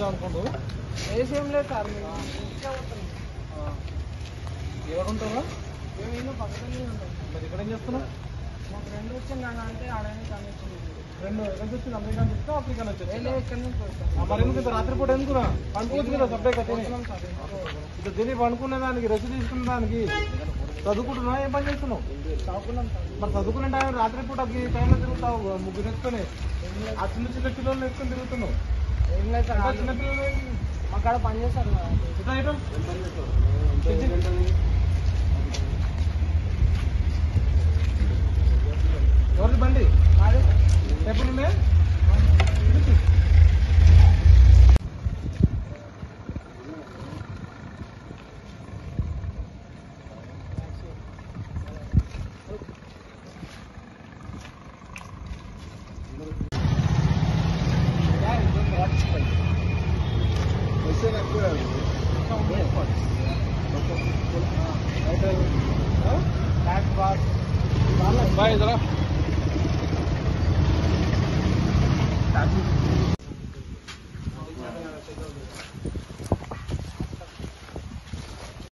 చేద్దాం అనుకుంటూ ఏం లేదు సార్ ఎవరు ఉంటారా మేము ఇల్లు పక్కనే ఉంటాం. మరి ఇక్కడ ఏం చేస్తున్నావు? మా ఫ్రెండ్ వచ్చింది అంటే ఆడని కనెక్షన్ రెండు ఎక్కడికి వచ్చింది? అమెరికా నుంచి వస్తా ఆఫ్రికా నుంచి లేదు వచ్చి ఇక్కడ నుంచి వస్తాం. మరి ఎందుకు ఇంత రాత్రిపూట ఎందుకురా? పండుకోవచ్చు కదా సబ్జెక్ట్ వస్తున్నాం సార్ ఇట్లా తిని పండుకునే దానికి రెస్ట్ తీసుకునే దానికి చదువుకుంటున్నా ఏం పని చేస్తున్నావు? చదువుకున్నాం సార్. మరి చదువుకునే టైం రాత్రిపూట ఈ టైంలో తిరుగుతావు ముగ్గురు వేసుకొని ఆ చిన్న చిన్న పిల్లలు వేసుకొని తిరుగుతున్నావు. ఏం లేదు సార్ ఇంకా చిన్న పిల్లలు మా కాడ పని చేస్తారు కదా. ఎట్లా ఐటమ్ ఎవరిది బండి? అదే ఎప్పుడు నుండే? बाय जरा